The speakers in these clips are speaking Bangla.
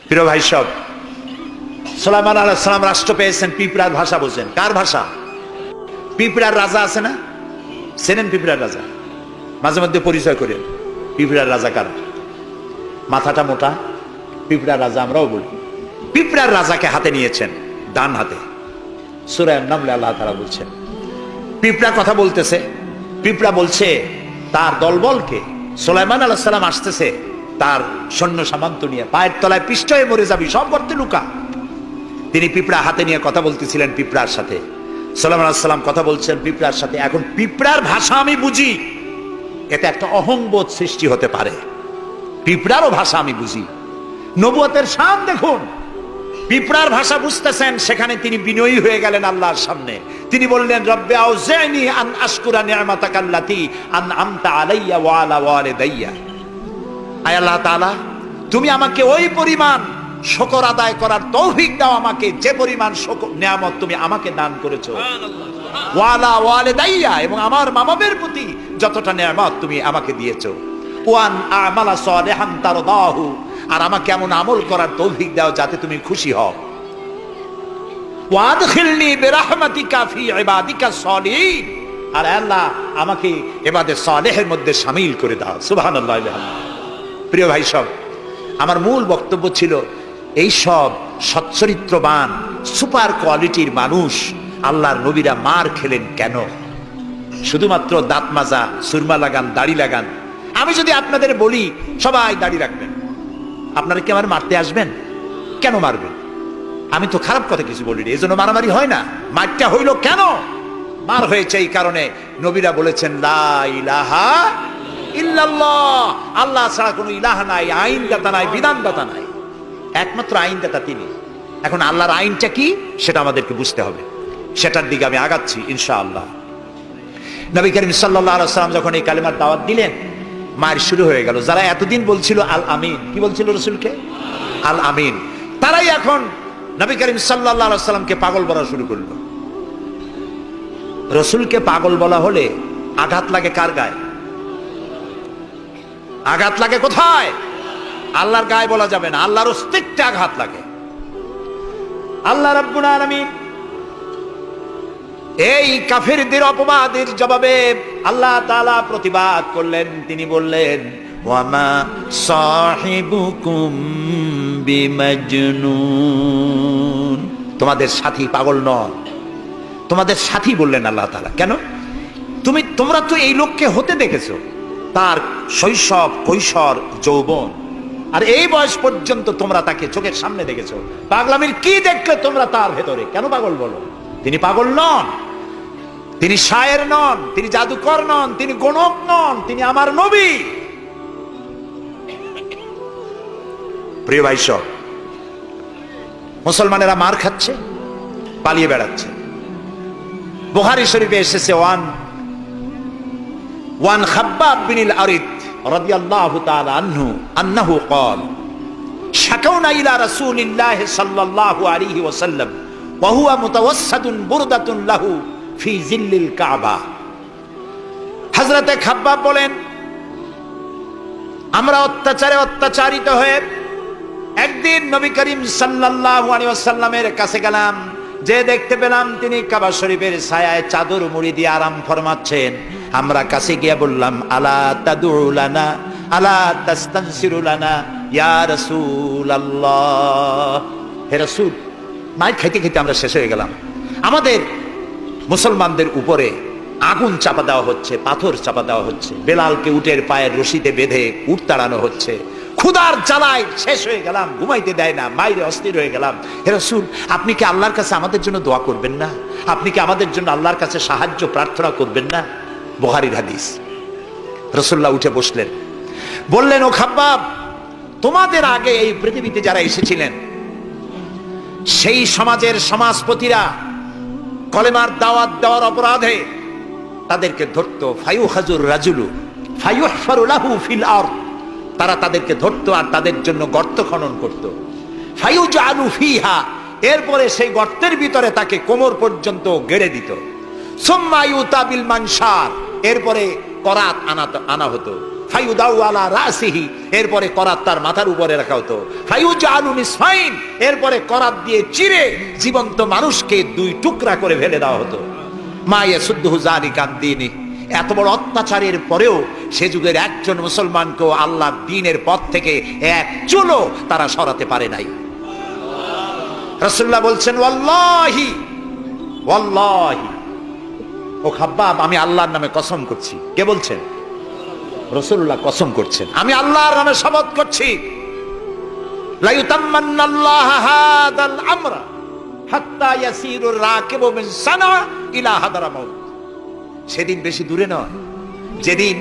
প্রিয় ভাই সব, সুলাইমান আলাইহিস সালাম রাষ্ট্র পেয়েছেন, পিঁপড়ার ভাষা বোঝেন। কার ভাষা? পিঁপড়ার রাজা আছে না, চেনেন পিঁপড়ার রাজা? মাঝে মধ্যে পরিচয় করেন পিঁপড়ার রাজা কার। মাথাটা মোটা, পিঁপড়ার রাজা আমরাও বলি। পিঁপড়ার রাজাকে হাতে নিয়েছেন, ডান হাতে। সূরা আন-নামলে আল্লাহ তাআলা বলছেন, পিঁপড়া কথা বলতেছে। পিঁপড়া বলছে তার দলবলকে, সুলাইমান আলাইহিস সালাম আসতেছে তার সৈন্য সামন্ত নিয়ে, পায়ের তলায় পিষ্ট হয়ে মরে যাবি, সব গর্তে লুকা। তিনি পিঁপড়া হাতে নিয়ে কথা বলতেছিলেন পিঁপড়ার সাথে। সুলাইমান আলাইহিস সালাম কথা বলছেন পিঁপড়ার সাথে। এখন পিঁপড়ার ভাষা আমি বুঝি, এতে একটা অহংবোধ সৃষ্টি হতে পারে। পিঁপড়ারও ভাষা আমি বুঝি। নবুয়তের শান দেখুন, পিঁপড়ার ভাষা বুঝতেছেন, সেখানে তিনি বিনয়ী হয়ে গেলেন আল্লাহর সামনে। তিনি বললেন, রব্বি আউজি'নি আন আশকুরা নি'মাতাকাল্লাতী আন'আমতা আলাইয়া ওয়া আলা ওয়ালিদাইয়া। আয় আল্লাহ তাআলা, তুমি আমাকে ওই পরিমাণ শুকর আদায় করার তৌফিক দাও আমাকে, যে পরিমাণ নিয়ামত তুমি আমাকে দান করেছো। ওয়া আলা ওয়ালিদাইয়া, এবং আমার মা-বাবার প্রতি যতটা নিয়ামত তুমি আমাকে দিয়েছো। ওয়ান আমালা সালিহান তারদাহু, আর আমাকে এমন আমল করার তৌফিক দাও যাতে তুমি খুশি হও। ওয়াদখিলনি বিরাহমাতিকা ফি ইবাদিকা সালিহিন, আর আল্লাহ আমাকে ইবাদে সালেহের মধ্যে শামিল করে দাও। সুবহানাল্লাহ। প্রিয় ভাই সব, আমার মূল বক্তব্য ছিল এই সব সচ্চরিত্রবান সুপার কোয়ালিটির মানুষ আল্লাহর নবীরা মার খেলেন কেন? শুধুমাত্র দাঁত মাজা, সুরমা লাগান, দাড়ি লাগান। আমি যদি আপনাদের বলি সবাই দাড়ি রাখবেন, আপনারা কি আমার মারতে আসবেন? কেন মারবেন? আমি তো খারাপ কথা কিছু বলিনি, এই জন্য মারামারি হয় না। মারটা হইল কেন? মার হয়েছে এই কারণে নবীরা বলেছেন লা ইলাহা ইল্লাল্লাহ, আল্লাহ ছাড়া কোনো ইলাহা নাই, আইনদাতা নাই, বিধানদাতা নাই, একমাত্র আইনদাতা তিনি। এখন আল্লাহর আইনটা কি সেটা আমাদেরকে বুঝতে হবে, সেটার দিকে আমি আগাচ্ছি ইনশাআল্লাহ। নবী করিম সাল্লাল্লাহু আলাইহি ওয়াসাল্লাম যখন এই কালেমার দাওয়াত দিলেন, মার শুরু হয়ে গেল। যারা এতদিন বলছিল আল আমিন, কি বলছিল রসুলকে? আল আমিন, তারাই এখন নবী করিম সাল্লাল্লাহু আলাইহি ওয়াসাল্লামকে পাগল বলা শুরু করলো। রসুলকে পাগল বলা হলে আঘাত লাগে কার গায়ে? আঘাত লাগে কোথায়? আল্লাহর গায়ে বলা যাবে না, আল্লাহর অস্তিত্বে আঘাত লাগে। আল্লাহ রাব্বুল আলামিন এই কাফিরদের অপবাদের জবাবে আল্লাহ তাআলা প্রতিবাদ করলেন। তিনি বললেন, ওয়ামা সাহিবুকুম বিমাজনুন, তোমাদের সাথী পাগল নয়, তোমাদের সাথী বললেন আল্লাহ তাআলা। কেন? তোমরা তো এই লোককে হতে দেখেছো, তার শৈশব, কৈশোর, যৌবন, আর এই বয়স পর্যন্ত তোমরা তাকে চোখের সামনে দেখেছো। পাগলামির কি দেখলে তোমরা তার ভেতরে? কেন পাগল বলো? তিনি পাগল নন, তিনি শায়ের নন, তিনি জাদুকর নন, তিনি গণক নন, তিনি আমার নবী। প্রিয় ভাই সব, মুসলমানেরা মার খাচ্ছে, পালিয়ে বেড়াচ্ছে। বুখারী শরীফে এসেছে ওয়ান খাব্বাব বিন আল-আরিত রাদিয়াল্লাহু তাআলা আনহু আন্নাহু ক্বাল শাকাউনা ইলা রাসূলিল্লাহি সাল্লাল্লাহু আলাইহি ওয়াসাল্লাম ওয়া হুয়া মুতাওয়াসসাদুন বুরদাতুন লাহু ফি জিল্লিল কাবা। হযরতে খাব্বাব বলেন, আমরা অত্যাচারিত হয়ে একদিন নবী করিম সাল্লাল্লাহু আলাইহি ওয়াসাল্লামের কাছে গেলাম, যে দেখতে পেলাম তিনি কাবা শরীফের ছায়ায় চাদর মুড়ি দিয়ে আরাম ফরমাচ্ছেন। আমরা কাছে গিয়ে বললাম, আলা তাদউ লানা আলা তাস্তানসিরু লানা ইয়া রাসূলুল্লাহ, হে রাসূল। মাইর খাইতে খাইতে আমরা শেষ হয়ে গেলাম। আমাদের মুসলমানদের উপরে আগুন চাপা দেওয়া হচ্ছে, পাথর চাপা দেওয়া হচ্ছে, বেলালকে উটের পায়ের রশিতে বেঁধে উট তাড়ানো হচ্ছে। ক্ষুধার জ্বালায় শেষ হয়ে গেলাম, ঘুমাইতে দেয় না, মাইরে অস্থির হয়ে গেলাম। হে রাসূল, আপনি কি আল্লাহর কাছে আমাদের জন্য দোয়া করবেন না? আপনি কি আমাদের জন্য আল্লাহর কাছে সাহায্য প্রার্থনা করবেন না? বুখারীর হাদিস। রাসূলুল্লাহ উঠে বসলেন, বললেন, ও খাব্বাব, তোমাদের আগে এই পৃথিবীতে যারা এসেছিলেন, সেই সমাজের সমাজপতিরা কলেমার দাওয়াত দেওয়ার অপরাধে তাদেরকে ধরতো। ফায়ুখাজুর রাজুলু ফায়ুহফারু লাহু ফিল আরদ, তারা তাদেরকে ধরতো আর তাদের জন্য গর্ত খনন করত। ফায়ুজআলু ফিহা, এরপরে সেই গর্তের ভিতরে তাকে কোমর পর্যন্ত গেড়ে দিত। সুম্মা ইউতা বিল মানশার, এরপরে করাত আনা হতো। ফায়ুদাউ আলা রাসিহি, এরপরে করাত তার মাথার উপরে রাখা হতো। ফায়ুজালু নিসফাইন, এরপরে করাত দিয়ে চিরে জীবন্ত মানুষকে দুই টুকরা করে ফেলে দেওয়া হতো। মা ইয়াসুদ্দুহু যালিকা আন দীনি, এত বড় অত্যাচারের পরেও সে যুগের একজন মুসলমানকেও আল্লাহর দ্বীনের পথ থেকে এক চুলও তারা সরাতে পারে নাই। রাসূলুল্লাহ বলছেন ওয়াল্লাহি ওয়াল্লাহি, ও খাব্বাব আমি আল্লাহর নামে কসম করছি। কে বলছেন? রাসূলুল্লাহ কসম করছেন, আমি আল্লাহর নামে শপথ করছি, লা ইউতাম্মান্নাল্লাহু হাদাল আমরা হাত্তা ইয়াসিরুর রাকিবু মিন সানা ইলা হাদরামাউত। সেদিন বেশি দূরে নয়, যেদিন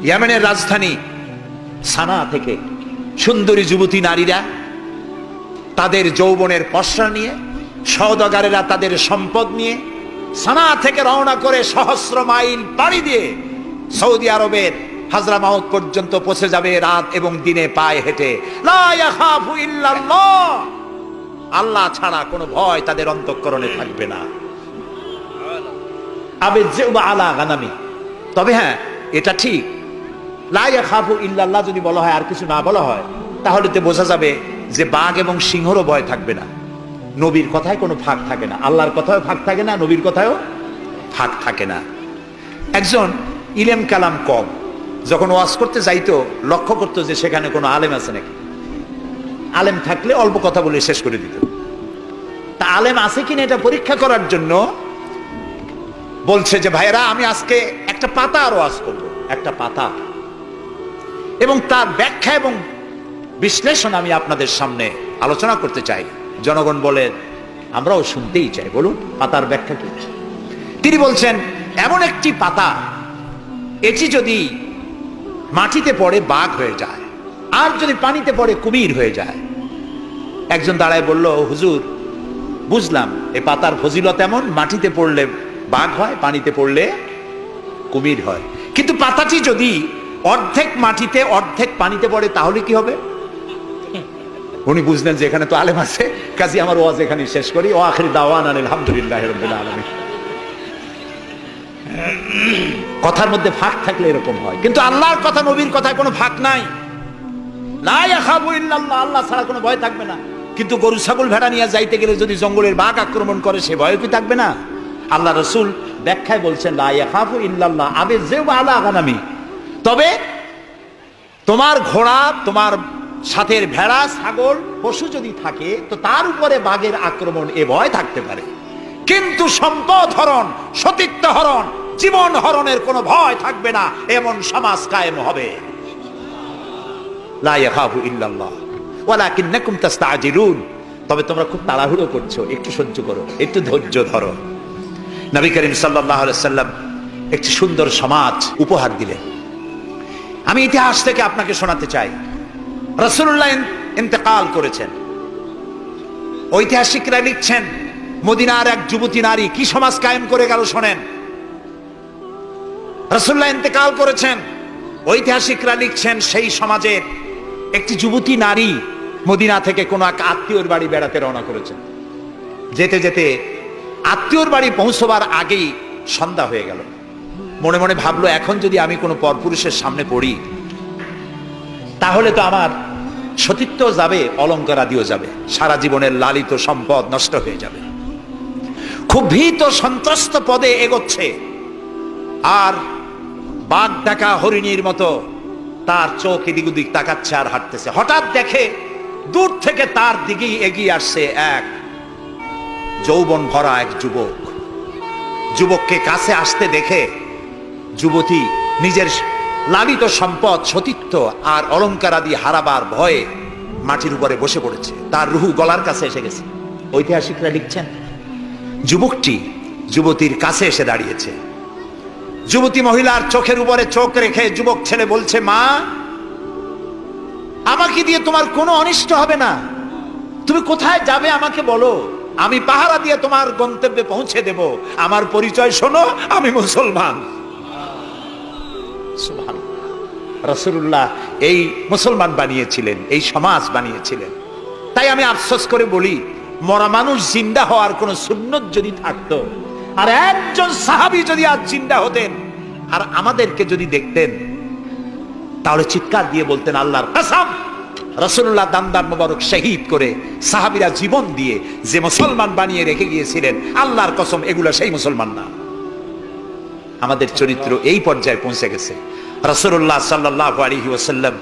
ইয়েমেনের রাজধানী সানা থেকে সুন্দরী যুবতী নারীরা তাদের যৌবনের পসরা নিয়ে, সওদাগারেরা তাদের সম্পদ নিয়ে সানা থেকে রওনা করে সহস্র মাইল পাড়ি দিয়ে সৌদি আরবের হাজরামাউত পর্যন্ত পৌঁছে যাবে রাত এবং দিনে পায়ে হেঁটে। লা ইয়াখাফু ইল্লাল্লাহ, আল্লাহ ছাড়া কোনো ভয় তাদের অন্তঃকরণে থাকবে না। আবেজ্জুবা আলা গানামি, তবে হ্যাঁ এটা ঠিক, লা ইয়াখাফু ইল্লাল্লাহ যদি বলা হয় আর কিছু না বলা হয়, তাহলে তো বোঝা যাবে যে বাঘ এবং সিংহরও ভয় থাকবে না। নবীর কথায় কোনো ফাঁক থাকে না, আল্লাহর কথায়ও ফাঁক থাকে না, নবীর কথায়ও ফাঁক থাকে না। একজন ইলেম কালাম কম যখন ওয়াজ করতে যাইতো, লক্ষ্য করতো যে সেখানে কোনো আলেম আছে নাকি। আলেম থাকলে অল্প কথা বলে শেষ করে দিত। তা আলেম আছে কিনা এটা পরীক্ষা করার জন্য বলছে যে ভাইরা আমি আজকে একটা পাতা আর ওয়াজ করবো, একটা পাতা, এবং তার ব্যাখ্যা এবং বিশ্লেষণ আমি আপনাদের সামনে আলোচনা করতে চাই। জনগণ বলেন আমরাও শুনতেই চাই, বলুন পাতার ব্যাখ্যা কি। তিনি বলছেন এমন একটি পাতা, এটি যদি মাটিতে পড়ে বাঘ হয়ে যায়, আর যদি পানিতে পড়ে কুমির হয়ে যায়। একজন দাঁড়ায় বলল, হুজুর বুঝলাম এই পাতার ফজিলত এমন, মাটিতে পড়লে বাঘ হয়, পানিতে পড়লে কুমির হয়, কিন্তু পাতাটি যদি অর্ধেক মাটিতে অর্ধেক পানিতে পড়ে তাহলে কি হবে? উনি বুঝলেন যে এখানে তো আলেম আছে, কাজী আমার ওয়াজ এখানে শেষ করি। ওয়া আখিরু দাওয়ানা আলহামদুলিল্লাহি রাব্বিল আলামিন। কথার মধ্যে ফাঁক থাকলে এরকম হয়, কিন্তু আল্লাহর কথা নবীর কথায় কোনো ফাঁক নাই। লা ইয়াখাফু ইল্লাল্লাহ, আল্লাহ ছাড়া কোনো ভয় থাকবে না। কিন্তু গরু ছাগল ভেড়া নিয়ে যাইতে গেলে যদি জঙ্গলের বাঘ আক্রমণ করে, সে ভয় কি থাকবে না? আল্লাহ রাসূল ব্যাখ্যায় বলছেন লা ইয়াখাফু ইল্লাল্লাহ আবেজ্জুবা আলা গানামি, তবে তোমার ঘোড়া, তোমার সাথের ভেড়া ছাগল পশু যদি থাকে তো তার উপরে বাঘের আক্রমণ এ ভয় থাকতে পারে, কিন্তু সম্পদ হরণ, সতীত্ব হরণ, জীবন হরণের কোনো ভয় থাকবে না, এমন সমাজ কায়েম হবে। লা ইয়াখাফু ইল্লাল্লাহ ওয়ালাকিন্নাকুম তাস্তাজিলুন, তবে তোমরা খুব তাড়াহুড়ো করছো, একটু সহ্য করো, একটু ধৈর্য ধরো। নবী করিম সাল্লাল্লাহু আলাইহি সাল্লাম একটি সুন্দর সমাজ উপহার দিলেন। আমি ইতিহাস থেকে আপনাকে শোনাতে চাই। রাসূলুল্লাহ ইন্তেকাল করেছেন, ঐতিহাসিকরা লিখছেন মদিনার এক যুবতী নারী কি সমাজ কায়েম করে গেল শোনেন। রাসূলুল্লাহ ইন্তেকাল করেছেন, ঐতিহাসিকরা লিখছেন সেই সমাজের একটি যুবতী নারী মদিনা থেকে কোনো এক আত্মীয়র বাড়ি বেড়াতে রওনা করেছেন। যেতে যেতে আত্মীয়র বাড়ি পৌঁছবার আগেই সন্ধ্যা হয়ে গেল। মনে মনে ভাবলো এখন যদি আমি কোনো পরপুরুষের সামনে পড়ি তাহলে তো আমার সতীত্ব যাবে, অলংকার আদিও যাবে, সারা জীবনের লালিত সম্পদ নষ্ট হয়ে যাবে। খুব ভীত সন্ত্রস্ত পদে এগোচ্ছে, আর বাঘ ডাকা হরিণীর মতো তার চোখ এদিক ওদিক তাকাচ্ছে আর হাঁটতেছে। হঠাৎ দেখে দূর থেকে তার দিকেই এগিয়ে আসছে এক যৌবন ভরা এক যুবক। যুবককে কাছে আসতে দেখে যুবতী নিজের লালিত সম্পদ, সতীত্ব আর অলংকার আদি হারাবার ভয়ে মাটির উপরে বসে পড়েছে, তার রুহু গলার কাছে এসে গেছে। ঐতিহাসিকরা লিখছেন যুবকটি যুবতীর কাছে এসে দাঁড়িয়েছে। যুবতী মহিলার চোখের উপরে চোখ রেখে যুবক ছেলে বলছে, মা আমাকে দিয়ে তোমার কোনো অনিষ্ট হবে না, তুমি কোথায় যাবে আমাকে বলো, আমি পাহারা দিয়ে তোমার গন্তব্যে পৌঁছে দেব। আমার পরিচয় শোনো, আমি মুসলমান। রাসূলুল্লাহ এই মুসলমান বানিয়েছিলেন, এই সমাজ বানিয়েছিলেন। তাই আমি আফসোস করে বলি, মরা মানুষ জিন্দা হওয়ার কোন সুন্নত যদি থাকতো, আর একজন সাহাবী যদি আজ জিন্দা হতেন, আর আমাদেরকে যদি দেখতেন তাহলে চিৎকার দিয়ে বলতেন আল্লাহর কসম, রাসূলুল্লাহ দামদার মোবারক শহীদ করে সাহাবীরা জীবন দিয়ে যে মুসলমান বানিয়ে রেখে গিয়েছিলেন, আল্লাহর কসম এগুলো সেই মুসলমান না। আমাদের চরিত্র এই পর্যায়ে পৌঁছে গেছে। রাসূলুল্লাহ সাল্লাল্লাহু আলাইহি ওয়াসাল্লাম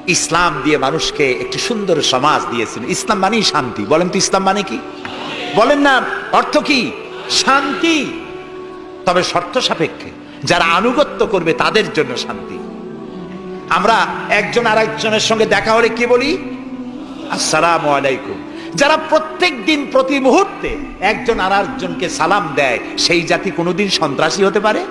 ইসলাম দিয়ে মানুষকে একটি সুন্দর সমাজ দিয়েছেন। ইসলাম মানেই শান্তি। বলেন তো ইসলাম মানে কি? বলেন না, অর্থ কি? শান্তি। তবে শর্ত সাপেক্ষে, যারা আনুগত্য করবে তাদের জন্য শান্তি। আমরা একজন আরেকজনের সঙ্গে দেখা হলে কি বলি? আসসালামু আলাইকুম। যারা প্রত্যেক দিন প্রতি মুহূর্তে একজন আরেকজনকে সালাম দেয়, সেই জাতি কোনোদিন সন্ত্রাসী হতে পারে?